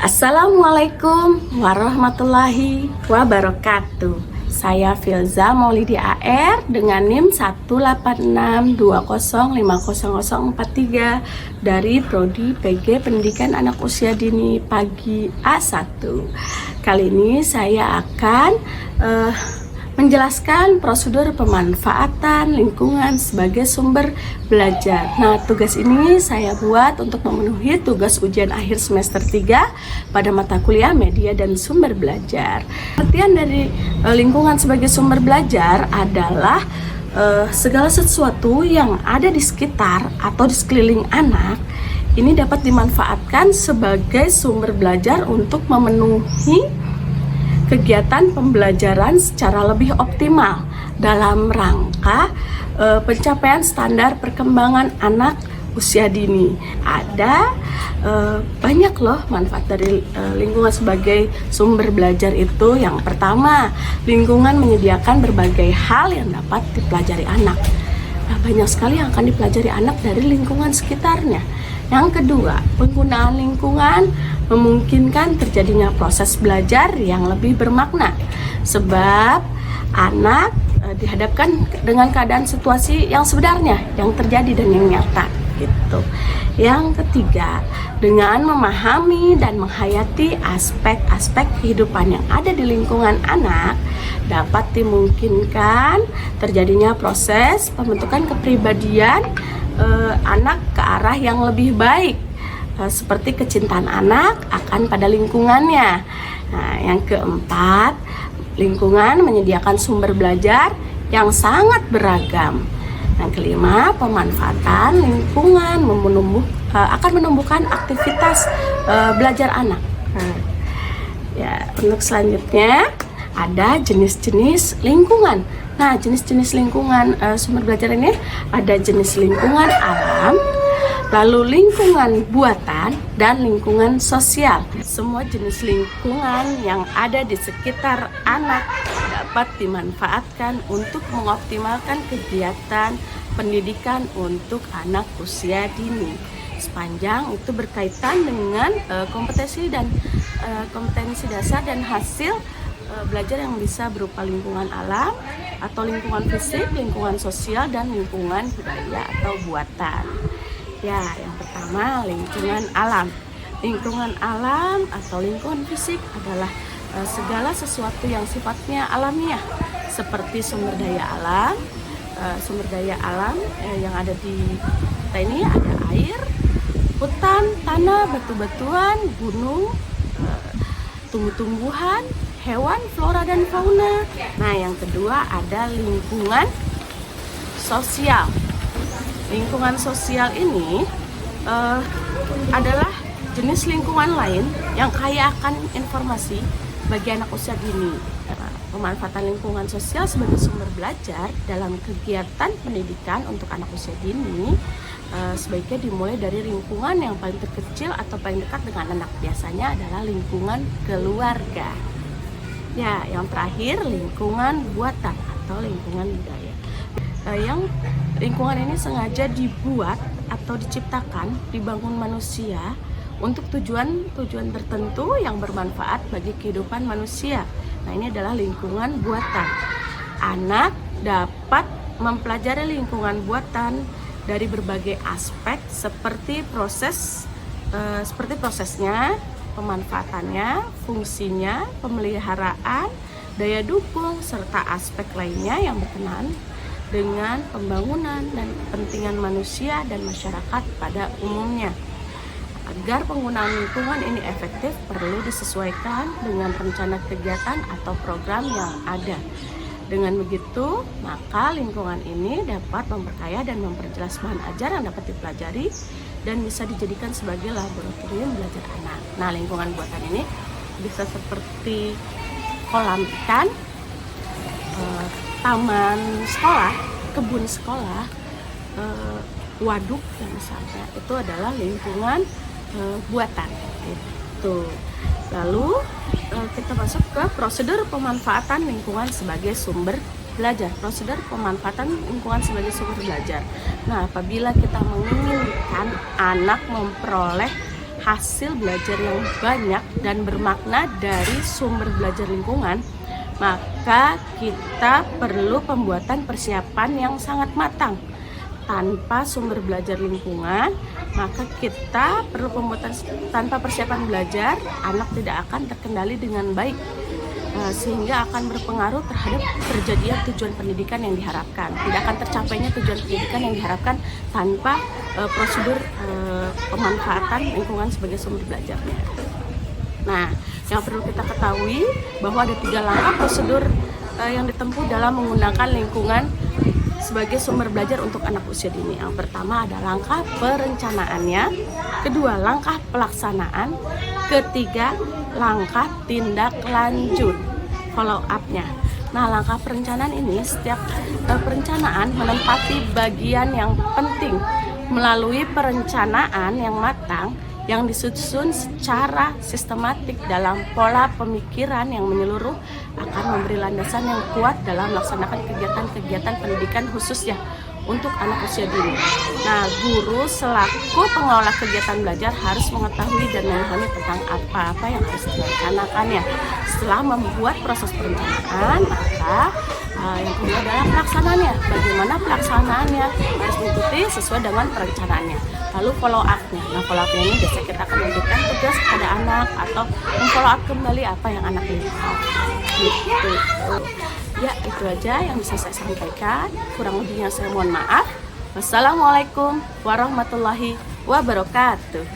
Assalamualaikum warahmatullahi wabarakatuh. Saya Filza Maulidi AR dengan NIM 18620500043 dari Prodi PG Pendidikan Anak Usia Dini Pagi A1. Kali ini saya akan menjelaskan prosedur pemanfaatan lingkungan sebagai sumber belajar. Nah, tugas ini saya buat untuk memenuhi tugas ujian akhir semester 3 pada mata kuliah media dan sumber belajar. Artian dari lingkungan sebagai sumber belajar adalah segala sesuatu yang ada di sekitar atau di sekeliling anak ini dapat dimanfaatkan sebagai sumber belajar untuk memenuhi kegiatan pembelajaran secara lebih optimal dalam rangka pencapaian standar perkembangan anak usia dini. Ada banyak loh manfaat dari lingkungan sebagai sumber belajar itu. Yang pertama, lingkungan menyediakan berbagai hal yang dapat dipelajari anak. Nah, banyak sekali yang akan dipelajari anak dari lingkungan sekitarnya. Yang kedua, penggunaan lingkungan memungkinkan terjadinya proses belajar yang lebih bermakna, sebab anak dihadapkan dengan keadaan situasi yang sebenarnya yang terjadi dan yang nyata gitu. Yang ketiga, dengan memahami dan menghayati aspek-aspek kehidupan yang ada di lingkungan anak dapat dimungkinkan terjadinya proses pembentukan kepribadian anak ke arah yang lebih baik, seperti kecintaan anak akan pada lingkungannya. Nah, yang keempat, lingkungan menyediakan sumber belajar yang sangat beragam. Yang kelima, pemanfaatan lingkungan akan menumbuhkan aktivitas belajar anak. Ya, untuk selanjutnya ada jenis-jenis lingkungan. Nah, jenis-jenis lingkungan sumber belajar ini ada jenis lingkungan alam, lalu lingkungan buatan, dan lingkungan sosial. Semua jenis lingkungan yang ada di sekitar anak dapat dimanfaatkan untuk mengoptimalkan kegiatan pendidikan untuk anak usia dini, sepanjang itu berkaitan dengan kompetensi dasar dan hasil belajar yang bisa berupa lingkungan alam atau lingkungan fisik, lingkungan sosial, dan lingkungan budaya atau buatan. Ya, yang pertama lingkungan alam. Lingkungan alam atau lingkungan fisik adalah segala sesuatu yang sifatnya alamiah, seperti sumber daya alam. Sumber daya alam yang ada di kita ini ada air, hutan, tanah, batu-batuan, gunung, tumbuh-tumbuhan, hewan, flora dan fauna. Nah, yang kedua ada lingkungan sosial. Lingkungan sosial ini adalah jenis lingkungan lain yang kaya akan informasi bagi anak usia dini. Pemanfaatan lingkungan sosial sebagai sumber belajar dalam kegiatan pendidikan untuk anak usia dini sebaiknya dimulai dari lingkungan yang paling terkecil atau paling dekat dengan anak. Biasanya adalah lingkungan keluarga. Ya, yang terakhir lingkungan buatan atau lingkungan budaya. Yang lingkungan ini sengaja dibuat atau diciptakan, dibangun manusia untuk tujuan tertentu yang bermanfaat bagi kehidupan manusia. Nah, ini adalah lingkungan buatan. Anak dapat mempelajari lingkungan buatan dari berbagai aspek seperti prosesnya, pemanfaatannya, fungsinya, pemeliharaan, daya dukung, serta aspek lainnya yang berkenaan dengan pembangunan dan kepentingan manusia dan masyarakat pada umumnya. Agar penggunaan lingkungan ini efektif, perlu disesuaikan dengan rencana kegiatan atau program yang ada. Dengan begitu, maka lingkungan ini dapat memperkaya dan memperjelas bahan ajar yang dapat dipelajari dan bisa dijadikan sebagai laboratorium belajar anak. Nah, lingkungan buatan ini bisa seperti kolam ikan, taman sekolah, kebun sekolah, waduk dan misalnya itu adalah lingkungan buatan itu. Lalu kita masuk ke prosedur pemanfaatan lingkungan sebagai sumber belajar. Prosedur pemanfaatan lingkungan sebagai sumber belajar. Nah, apabila kita menginginkan anak memperoleh hasil belajar yang banyak dan bermakna dari sumber belajar lingkungan, maka kita perlu pembuatan persiapan yang sangat matang. Tanpa sumber belajar lingkungan, maka kita perlu pembuatan tanpa persiapan belajar, anak tidak akan terkendali dengan baik, sehingga akan berpengaruh terhadap terjadinya tujuan pendidikan yang diharapkan. Tidak akan tercapainya tujuan pendidikan yang diharapkan tanpa prosedur pemanfaatan lingkungan sebagai sumber belajarnya. Nah, yang perlu kita ketahui bahwa ada 3 langkah prosedur yang ditempuh dalam menggunakan lingkungan sebagai sumber belajar untuk anak usia dini. Yang pertama ada langkah perencanaannya, kedua langkah pelaksanaan, ketiga langkah tindak lanjut follow up-nya. Nah, langkah perencanaan ini setiap perencanaan menempati bagian yang penting melalui perencanaan yang matang yang disusun secara sistematik dalam pola pemikiran yang menyeluruh akan memberi landasan yang kuat dalam melaksanakan kegiatan-kegiatan pendidikan khususnya untuk anak usia dini. Nah, guru selaku pengelola kegiatan belajar harus mengetahui dan memahami tentang apa-apa yang harus direncanakannya. Setelah membuat proses perencanaan, maka yang kedua adalah pelaksanaannya. Bagaimana pelaksanaannya? Harus mengikuti sesuai dengan perencanaannya. Lalu follow up-nya. Nah, follow up-nya ini biasanya kita akan memberikan tugas kepada anak atau memfollow up kembali apa yang anak lihat. Gitu. Ya, itu aja yang bisa saya sampaikan. Kurang lebihnya saya mohon maaf. Wassalamualaikum warahmatullahi wabarakatuh.